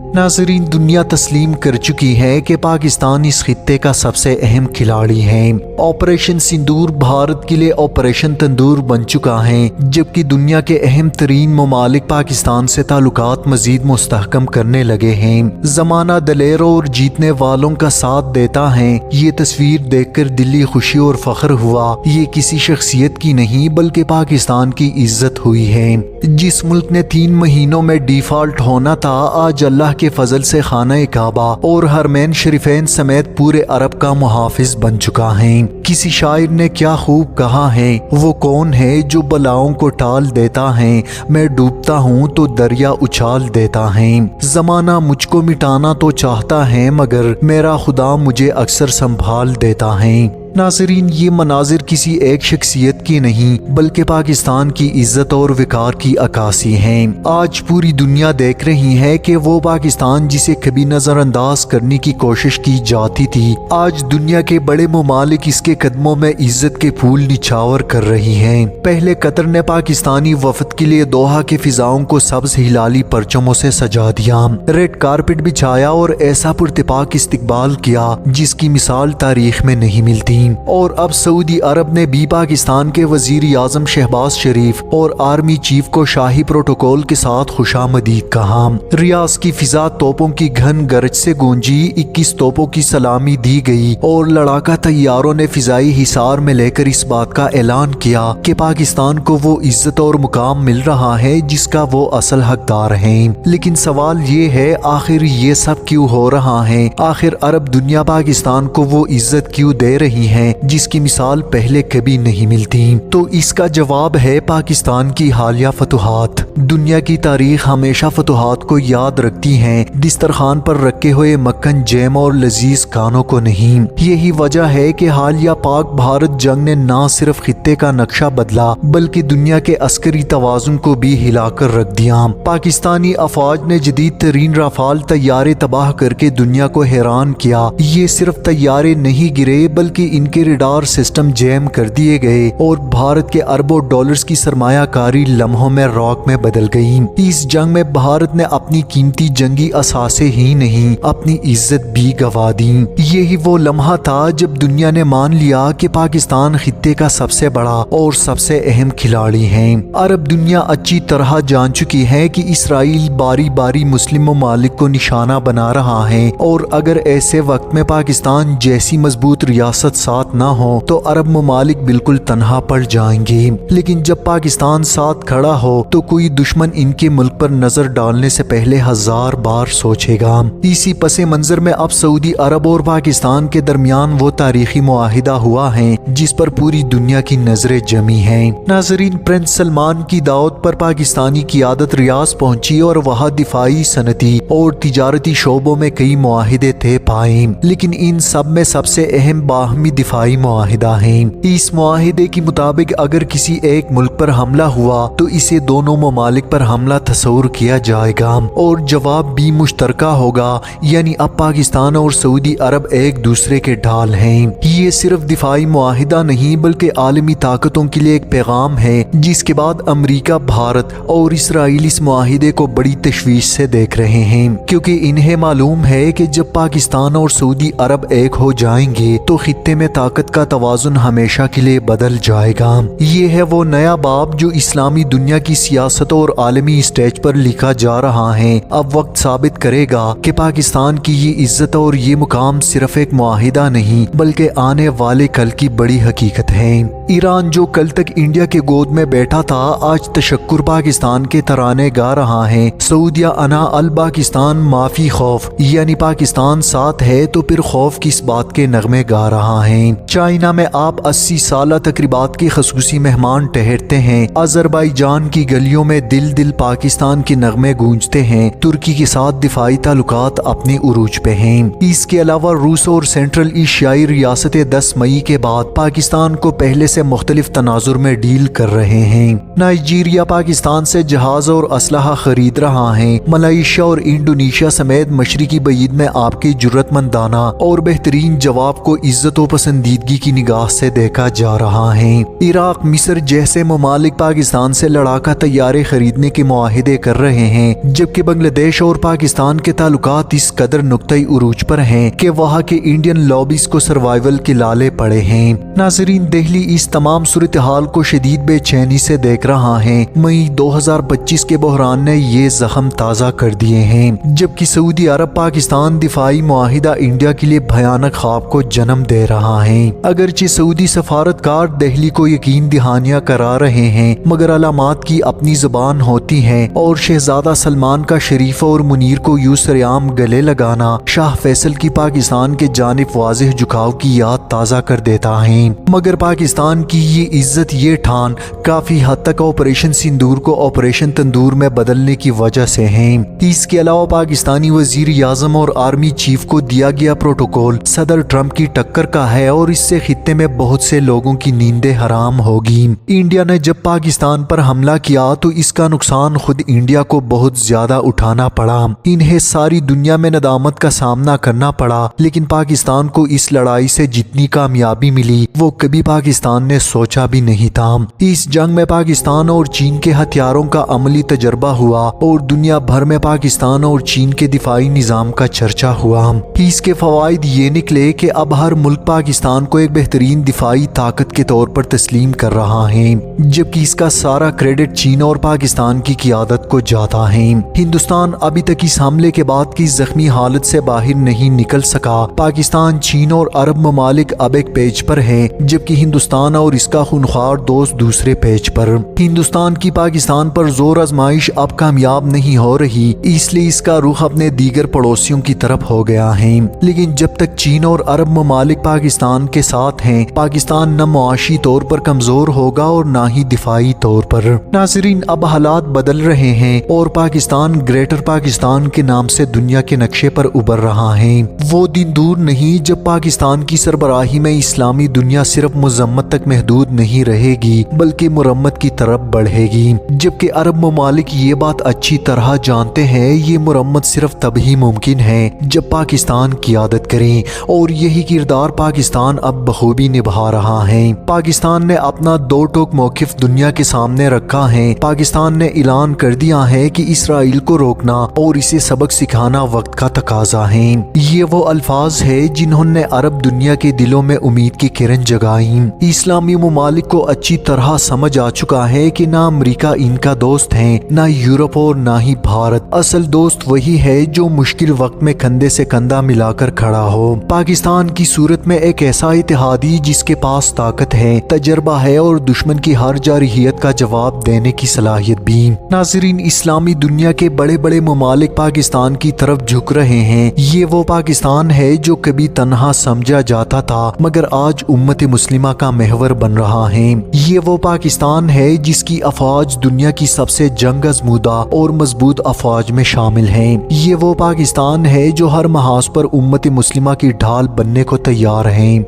नाज़रीन, दुनिया तस्लीम कर चुकी है कि पाकिस्तान इस खित्ते का सबसे अहम खिलाड़ी है। ऑपरेशन सिंदूर भारत के लिए ऑपरेशन तंदूर बन चुका है, जबकि दुनिया के अहम तरीन ममालिक पाकिस्तान से ताल्लुकात मजीद मुस्तहकम करने लगे हैं। जमाना दलेरों और जीतने वालों का साथ देता है। ये तस्वीर देखकर दिली खुशी और फख्र हुआ। ये किसी शख्सियत की नहीं बल्कि पाकिस्तान की इज्जत हुई है। जिस मुल्क ने 3 महीनों में डिफॉल्ट होना था, आज अल्लाह के फजल से खाना काबा और हरमैन शरीफैन समेत पूरे अरब का मुहाफिज बन चुका है। किसी शायर ने क्या खूब कहा है, वो कौन है जो बलाओं को टाल देता है, मैं डूबता हूँ तो दरिया उछाल देता है। जमाना मुझको मिटाना तो चाहता है मगर मेरा खुदा मुझे अक्सर संभाल देता है। नाज़रीन, ये मनाजिर किसी एक शख्सियत की नहीं बल्कि पाकिस्तान की इज्जत और विकार की अक्कासी हैं। आज पूरी दुनिया देख रही है कि वो पाकिस्तान जिसे कभी नज़रअंदाज करने की कोशिश की जाती थी, आज दुनिया के बड़े ममालिक इसके कदमों में इज्जत के फूल निछावर कर रही हैं। पहले कतर ने पाकिस्तानी वफद के लिए दोहा के फिजाओं को सब्ज हिलाली परचमों से सजा दिया, रेड कारपेट बिछाया और ऐसा पुरतिपाक इस्तकबाल किया जिसकी मिसाल तारीख में नहीं मिलती। और अब सऊदी अरब ने भी पाकिस्तान के वजीर आजम शहबाज शरीफ और आर्मी चीफ को शाही प्रोटोकॉल के साथ खुशामदीद कहा। रियाज की फिजा तोपों की घन गरज से गूंजी, 21 तोपों की सलामी दी गई और लड़ाका तैयारों ने फिजाई हिसार में लेकर इस बात का ऐलान किया कि पाकिस्तान को वो इज्जत और मुकाम मिल रहा है जिसका वो असल हकदार है। लेकिन सवाल ये है, आखिर ये सब क्यों हो रहा है? आखिर अरब दुनिया पाकिस्तान को वो इज्जत क्यों दे रही है जिसकी मिसाल पहले कभी नहीं मिलती? तो इसका जवाब है पाकिस्तान की हालिया फतुहात। दुनिया की तारीख हमेशा फतुहात को याद रखती है, दिस्तरखान पर रखे हुए मक्खन, जैम और लजीज खानों को नहीं। यही वजह है कि हालिया पाक भारत जंग ने न सिर्फ खित्ते का नक्शा बदला बल्कि दुनिया के अस्करी तवाजुन को भी हिलाकर रख दिया। पाकिस्तानी अफवाज ने जदीद तरीन राफाल तैयारे तबाह करके दुनिया को हैरान किया। ये सिर्फ तैयारे नहीं गिरे बल्कि इनके रडार सिस्टम जैम कर दिए गए और भारत के अरबों डॉलर्स की सरमायाकारी लम्हों में रॉक में बदल गई। इस जंग में भारत ने अपनी कीमती जंगी असासे ही नहीं, अपनी इज्जत भी गवा दी। यही वो लम्हा था जब दुनिया ने मान लिया कि पाकिस्तान खित्ते का सबसे बड़ा और सबसे अहम खिलाड़ी है। अरब दुनिया अच्छी तरह जान चुकी है कि इसराइल बारी बारी मुस्लिम ममालिक को निशाना बना रहा है और अगर ऐसे वक्त में पाकिस्तान जैसी मजबूत रियासत साथ ना हो तो अरब ममालिक बिल्कुल तन्हा पड़ जाएंगे। लेकिन जब पाकिस्तान साथ खड़ा हो तो कोई दुश्मन इनके मुल्क पर नजर डालने से पहले 1000 बार सोचेगा। इसी पसे मंजर में अब सऊदी अरब और पाकिस्तान के दरमियान वो तारीखी मुआहिदा हुआ है जिस पर पूरी दुनिया की नजरें जमी हैं। नाजरीन, प्रिंस सलमान की दावत पर पाकिस्तानी क़ियादत रियाज पहुंची और वहाँ दिफाई, सनती और तिजारती शोबों में कई मुआहिदे थे पाए, लेकिन इन सब में सबसे अहम बाहमी दिफाई मुआहिदा है। इस मुआहिदे के मुताबिक अगर किसी एक मुल्क पर हमला हुआ तो इसे दोनों ममालिक पर हमला तस्वुर किया जाएगा और जवाब भी मुश्तरका होगा, यानी अब पाकिस्तान और सऊदी अरब एक दूसरे के ढाल हैं। ये सिर्फ दिफाई मुआहिदा नहीं बल्कि आलमी ताकतों के लिए एक पैगाम है जिसके बाद अमरीका, भारत और इसराइल इस मुआहिदे को बड़ी तशवीश से देख रहे हैं, क्योंकि इन्हें मालूम है कि जब पाकिस्तान और सऊदी अरब एक हो जाएंगे तो खित्ते में ताकत का तवाजुन हमेशा के लिए बदल जाएगा। ये है वो नया बाब जो इस्लामी दुनिया की सियासत और आलमी स्टेज पर लिखा जा रहा है। अब वक्त साबित करेगा कि पाकिस्तान की ये इज्जत और ये मुकाम सिर्फ एक मुआहिदा नहीं बल्कि आने वाले कल की बड़ी हकीकत है। ईरान जो कल तक इंडिया के गोद में बैठा था आज तशक्कुर पाकिस्तान के तराने गा रहा है। सऊदिया अना अल पाकिस्तान माफी खौफ, यानी पाकिस्तान साथ है तो फिर खौफ किस बात के नगमे गा रहा है। चाइना में आप 80 साल तकरीबात के खसूसी मेहमान ठहरते हैं। अजरबैजान की गलियों में दिल दिल पाकिस्तान के नगमे गूंजते हैं। तुर्की के साथ दिफाई ताल्लुकात अपने उरूज पे हैं। इसके अलावा रूस और सेंट्रल एशियाई रियासतें 10 मई के बाद पाकिस्तान को पहले से سے مختلف تناظر میں ڈیل کر رہے ہیں۔ نائجیریا پاکستان سے جہاز اور اسلحہ خرید رہا ہے۔ ملائیشیا اور انڈونیشیا سمیت مشرقی بعید میں آپ کے جرأت مندانہ اور بہترین جواب کو عزت و پسندیدگی کی نگاہ سے دیکھا جا رہا ہے۔ عراق، مصر جیسے ممالک پاکستان سے لڑاکا طیارے خریدنے کے معاہدے کر رہے ہیں، جبکہ بنگلہ دیش اور پاکستان کے تعلقات اس قدر نقطۂ عروج پر ہیں کہ وہاں کے انڈین لابیز کو سروائیول کے لالے پڑے ہیں۔ ناظرین، دہلی اس تمام صورتحال کو شدید بے چینی سے دیکھ رہا ہے۔ مئی 2025 کے بحران نے یہ زخم تازہ کر دیے ہیں، جبکہ سعودی عرب پاکستان دفاعی معاہدہ انڈیا کے لیے بھیانک خواب کو جنم دے رہا ہے۔ اگرچہ سعودی سفارتکار دہلی کو یقین دہانیاں کرا رہے ہیں، مگر علامات کی اپنی زبان ہوتی ہے، اور شہزادہ سلمان کا شریف اور منیر کو یوں سریعام گلے لگانا شاہ فیصل کی پاکستان کے جانب واضح جھکاؤ کی یاد تازہ کر دیتا ہے۔ مگر پاکستان کی یہ عزت، یہ ٹھان کافی حد تک آپریشن سندور کو آپریشن تندور میں بدلنے کی وجہ سے ہے۔ اس کے علاوہ پاکستانی وزیر اعظم اور آرمی چیف کو دیا گیا پروٹوکول صدر ٹرمپ کی ٹکر کا ہے، اور اس سے خطے میں بہت سے لوگوں کی نیندیں حرام ہوگی۔ انڈیا نے جب پاکستان پر حملہ کیا تو اس کا نقصان خود انڈیا کو بہت زیادہ اٹھانا پڑا۔ انہیں ساری دنیا میں ندامت کا سامنا کرنا پڑا، لیکن پاکستان کو اس لڑائی سے جتنی کامیابی ملی وہ کبھی پاکستان نے سوچا بھی نہیں تھا۔ اس جنگ میں پاکستان اور چین کے ہتھیاروں کا عملی تجربہ ہوا، اور دنیا بھر میں پاکستان اور چین کے دفاعی نظام کا چرچا ہوا۔ اس کے فوائد یہ نکلے کہ اب ہر ملک پاکستان کو ایک بہترین دفاعی طاقت کے طور پر تسلیم کر رہا ہے، جبکہ اس کا سارا کریڈٹ چین اور پاکستان کی قیادت کو جاتا ہے۔ ہندوستان ابھی تک اس حملے کے بعد کی زخمی حالت سے باہر نہیں نکل سکا۔ پاکستان، چین اور عرب ممالک اب ایک پیج پر ہیں، جبکہ ہندوستان اور اس کا خونخوار دوست دوسرے پیج پر۔ ہندوستان کی پاکستان پر زور آزمائش اب کامیاب نہیں ہو رہی، اس لیے اس کا رخ اپنے دیگر پڑوسیوں کی طرف ہو گیا ہے۔ لیکن جب تک چین اور عرب ممالک پاکستان کے ساتھ ہیں، پاکستان نہ معاشی طور پر کمزور ہوگا اور نہ ہی دفاعی طور پر۔ ناظرین، اب حالات بدل رہے ہیں، اور پاکستان گریٹر پاکستان کے نام سے دنیا کے نقشے پر ابھر رہا ہے۔ وہ دن دور نہیں جب پاکستان کی سربراہی میں اسلامی دنیا صرف مذمت تک محدود نہیں رہے گی، بلکہ مرمت کی طرف بڑھے گی۔ جبکہ عرب ممالک یہ بات اچھی طرح جانتے ہیں، یہ مرمت صرف تب ہی ممکن ہے جب پاکستان قیادت کریں، اور یہی کردار پاکستان اب بخوبی نبھا رہا ہے۔ پاکستان نے اپنا دو ٹوک موقف دنیا کے سامنے رکھا ہے۔ پاکستان نے اعلان کر دیا ہے کہ اسرائیل کو روکنا اور اسے سبق سکھانا وقت کا تقاضا ہے۔ یہ وہ الفاظ ہے جنہوں نے عرب دنیا کے دلوں میں امید کی کرن جگائی۔ اسلامی ممالک کو اچھی طرح سمجھ آ چکا ہے کہ نہ امریکہ ان کا دوست ہے، نہ یورپ اور نہ ہی بھارت۔ اصل دوست وہی ہے جو مشکل وقت میں کندھے سے کندھا ملا کر کھڑا ہو۔ پاکستان کی صورت میں ایک ایسا اتحادی جس کے پاس طاقت ہے، تجربہ ہے اور دشمن کی ہر جارحیت کا جواب دینے کی صلاحیت بھی۔ ناظرین، اسلامی دنیا کے بڑے بڑے ممالک پاکستان کی طرف جھک رہے ہیں۔ یہ وہ پاکستان ہے جو کبھی تنہا سمجھا جاتا تھا، مگر آج امت مسلمہ کا محور بن رہا ہے۔ یہ وہ پاکستان ہے جس کی افواج دنیا کی سب سے جنگ ازمودہ اور مضبوط افواج میں شامل ہیں۔ یہ وہ پاکستان ہے جو ہر محاذ پر امت مسلمہ کی ڈھال بننے کو تیار ہیں۔